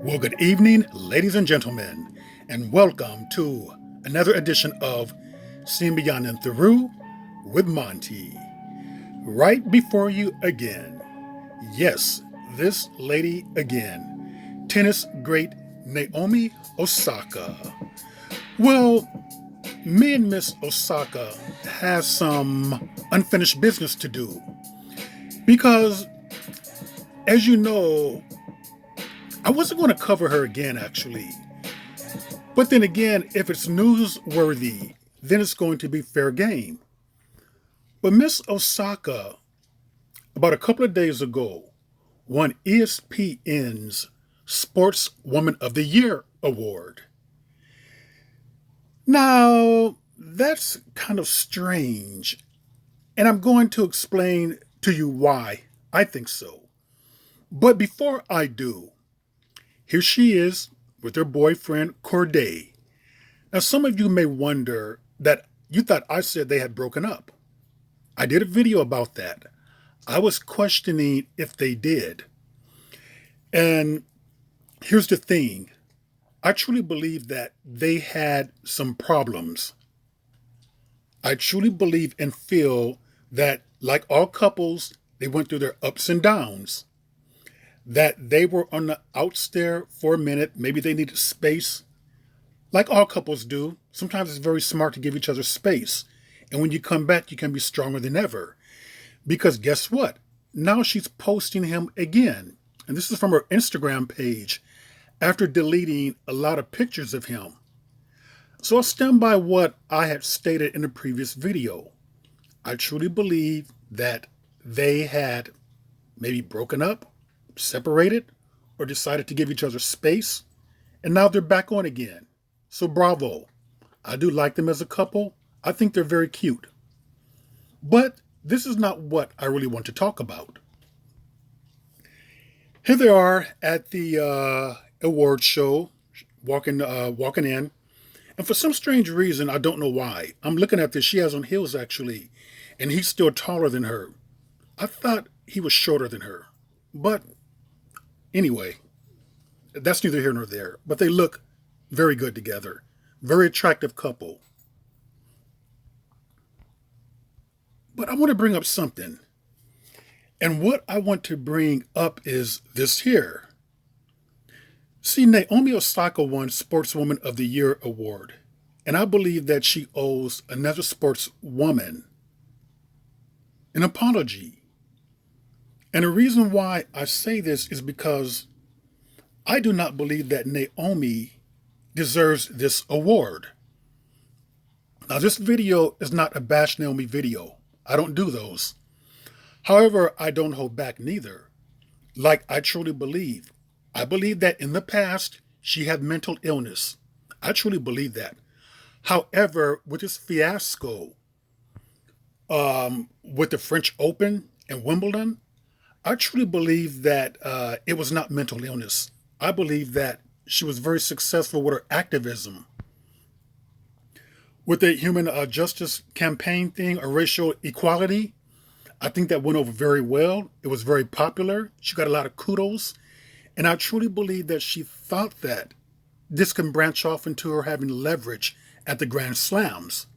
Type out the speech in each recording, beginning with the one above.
Well, good evening, ladies and gentlemen, and welcome to another edition of Seeing Beyond and Through with Monty. Right before you again. Yes, this lady again. Tennis great Naomi Osaka. Well, me and Miss Osaka has some unfinished business to do because, as you know, I wasn't going to cover her again actually. But then again, if it's newsworthy, then it's going to be fair game. But Miss Osaka, about a couple of days ago, won ESPN's Sportswoman of the Year award. Now, that's kind of strange, and I'm going to explain to you why I think so. But before I do, here she is with her boyfriend Corday. Now, some of you may wonder that you thought I said they had broken up. I did a video about that. I was questioning if they did. And here's the thing. I truly believe that they had some problems. I truly believe and feel that, like all couples, they went through their ups and downs. That they were on the outs there for a minute. Maybe they needed space. Like all couples do, sometimes it's very smart to give each other space. And when you come back, you can be stronger than ever. Because guess what? Now she's posting him again. And this is from her Instagram page after deleting a lot of pictures of him. So I'll stand by what I had stated in the previous video. I truly believe that they had maybe broken up, separated, or decided to give each other space. And now they're back on again. So bravo. I do like them as a couple. I think they're very cute. But this is not what I really want to talk about. Here they are at the award show, walking in. And for some strange reason, I don't know why, I'm looking at this. She has on heels, actually. And he's still taller than her. I thought he was shorter than her. But anyway, that's neither here nor there. But they look very good together. Very attractive couple. But I want to bring up something. And what I want to bring up is this here. See, Naomi Osaka won Sportswoman of the Year award. And I believe that she owes another sportswoman an apology. And the reason why I say this is because I do not believe that Naomi deserves this award. Now, this video is not a Bash Naomi video. I don't do those. However, I don't hold back neither. Like I truly believe. I believe that in the past, she had mental illness. I truly believe that. However, with this fiasco with the French Open and Wimbledon, I truly believe that it was not mental illness. I believe that she was very successful with her activism. With the human justice campaign thing, or racial equality, I think that went over very well. It was very popular. She got a lot of kudos. And I truly believe that she thought that this can branch off into her having leverage at the Grand Slams.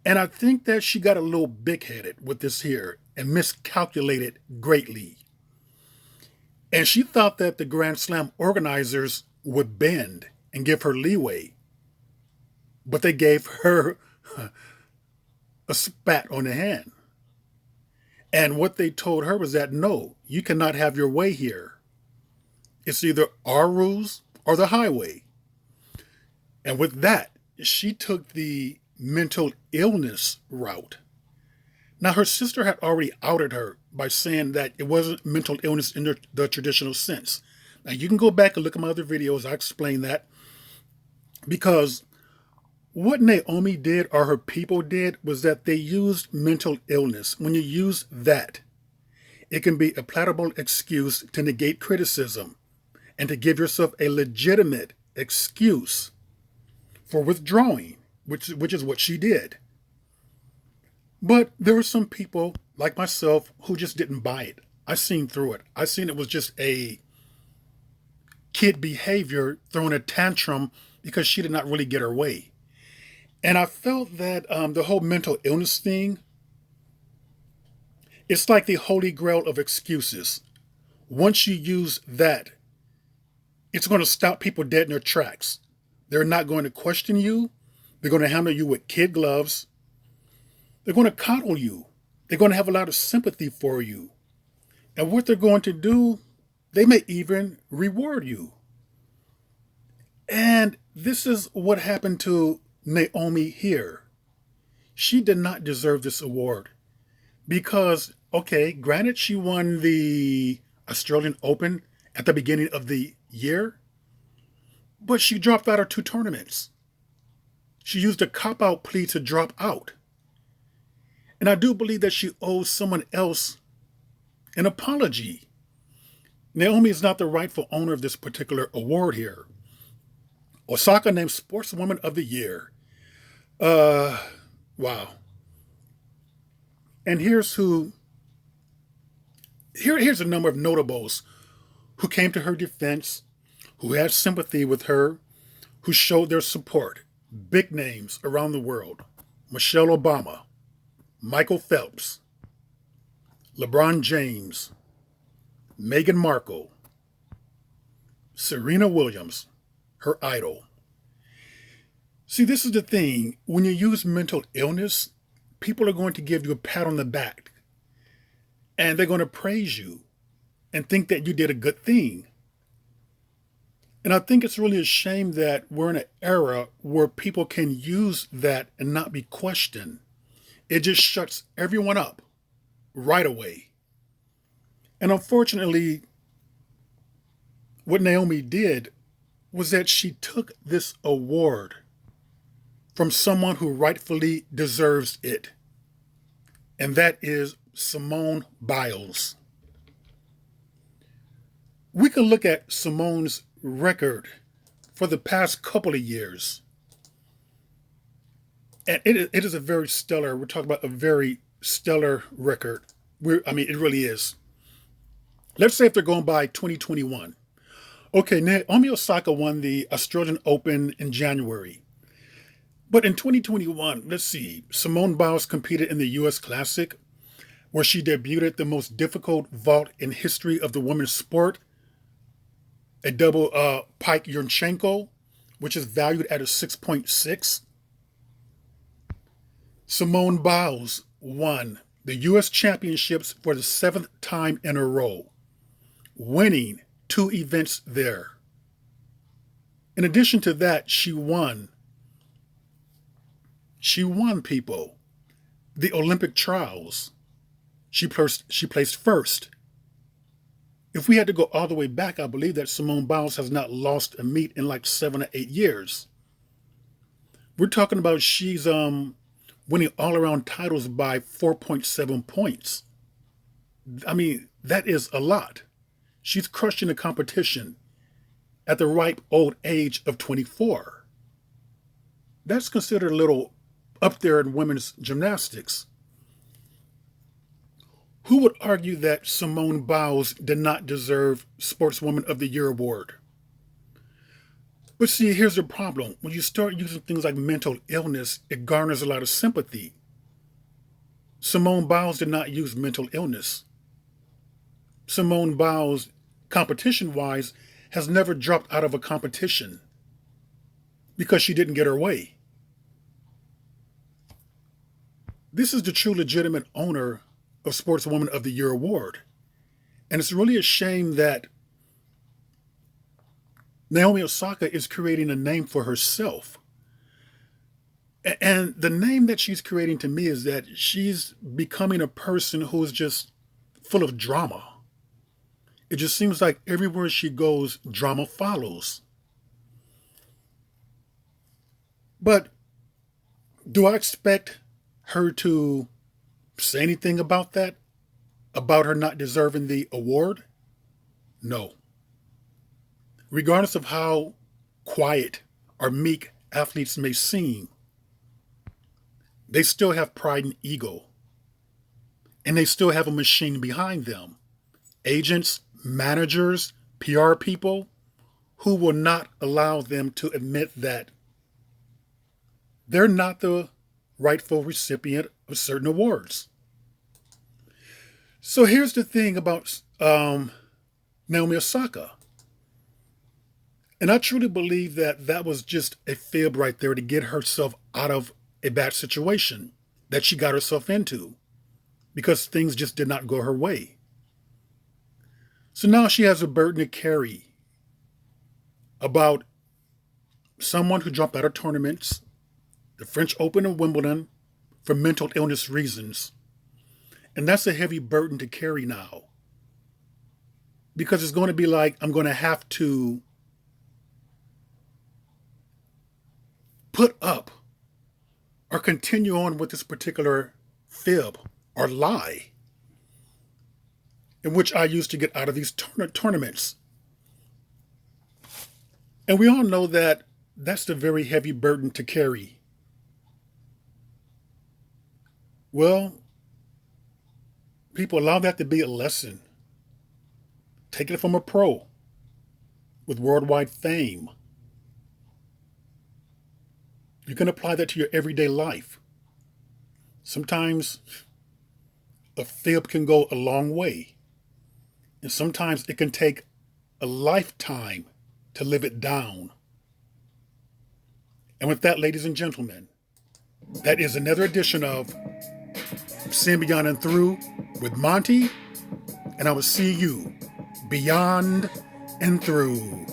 And I think that she got a little big-headed with this here and miscalculated greatly. And she thought that the Grand Slam organizers would bend and give her leeway. But they gave her a spat on the hand. And what they told her was that, no, you cannot have your way here. It's either our rules or the highway. And with that, she took the mental illness route. Now, her sister had already outed her by saying that it wasn't mental illness in the traditional sense. Now, you can go back and look at my other videos. I explain that. Because what Naomi did, or her people did, was that they used mental illness. When you use that, it can be a palatable excuse to negate criticism and to give yourself a legitimate excuse for withdrawing, which is what she did. But there were some people like myself who just didn't buy it. I seen through it. I seen it was just a kid behavior, throwing a tantrum because she did not really get her way. And I felt that the whole mental illness thing, it's like the holy grail of excuses. Once you use that, it's going to stop people dead in their tracks. They're not going to question you. They're going to handle you with kid gloves. They're going to coddle you. They're going to have a lot of sympathy for you. And what they're going to do, they may even reward you. And this is what happened to Naomi here. She did not deserve this award because, okay, granted, she won the Australian Open at the beginning of the year, but she dropped out of 2 tournaments. She used a cop-out plea to drop out. And I do believe that she owes someone else an apology. Naomi is not the rightful owner of this particular award here. Osaka named Sportswoman of the Year. Wow. And here's a number of notables who came to her defense, who had sympathy with her, who showed their support. Big names around the world. Michelle Obama, Michael Phelps, LeBron James, Meghan Markle, Serena Williams, her idol. See, this is the thing. When you use mental illness, people are going to give you a pat on the back. And they're going to praise you and think that you did a good thing. And I think it's really a shame that we're in an era where people can use that and not be questioned. It just shuts everyone up right away. And unfortunately, what Naomi did was that she took this award from someone who rightfully deserves it. And that is Simone Biles. We can look at Simone's record for the past couple of years. And it is a very stellar, we're talking about a very stellar record. It really is. Let's say if they're going by 2021. Okay, Naomi Osaka won the Australian Open in January. But in 2021, let's see, Simone Biles competed in the US Classic, where she debuted the most difficult vault in history of the women's sport, a double pike Yurchenko, which is valued at a 6.6. Simone Biles won the U.S. Championships for the 7th time in a row, winning 2 events there. In addition to that, she won people the Olympic trials. She placed first. If we had to go all the way back, I believe that Simone Biles has not lost a meet in like 7 or 8 years. We're talking about she's winning all-around titles by 4.7 points. I mean, that is a lot. She's crushing the competition at the ripe old age of 24. That's considered a little up there in women's gymnastics. Who would argue that Simone Biles did not deserve Sportswoman of the Year award? But see, here's the problem. When you start using things like mental illness, it garners a lot of sympathy. Simone Biles did not use mental illness. Simone Biles, competition-wise, has never dropped out of a competition because she didn't get her way. This is the true legitimate owner of Sportswoman of the Year award. And it's really a shame that Naomi Osaka is creating a name for herself. And the name that she's creating to me is that she's becoming a person who is just full of drama. It just seems like everywhere she goes, drama follows. But do I expect her to say anything about that? About her not deserving the award? No. Regardless of how quiet or meek athletes may seem, they still have pride and ego. And they still have a machine behind them. Agents, managers, PR people, who will not allow them to admit that they're not the rightful recipient of certain awards. So here's the thing about Naomi Osaka. And I truly believe that that was just a fib right there to get herself out of a bad situation that she got herself into because things just did not go her way. So now she has a burden to carry about someone who dropped out of tournaments, the French Open and Wimbledon, for mental illness reasons. And that's a heavy burden to carry now. Because it's going to be like, I'm going to have to put up or continue on with this particular fib or lie in which I used to get out of these tournaments. And we all know that that's the very heavy burden to carry. Well, people, allow that to be a lesson. Take it from a pro with worldwide fame. You can apply that to your everyday life. Sometimes a fib can go a long way. And sometimes it can take a lifetime to live it down. And with that, ladies and gentlemen, that is another edition of Sin Beyond and Through with Monty. And I will see you beyond and through.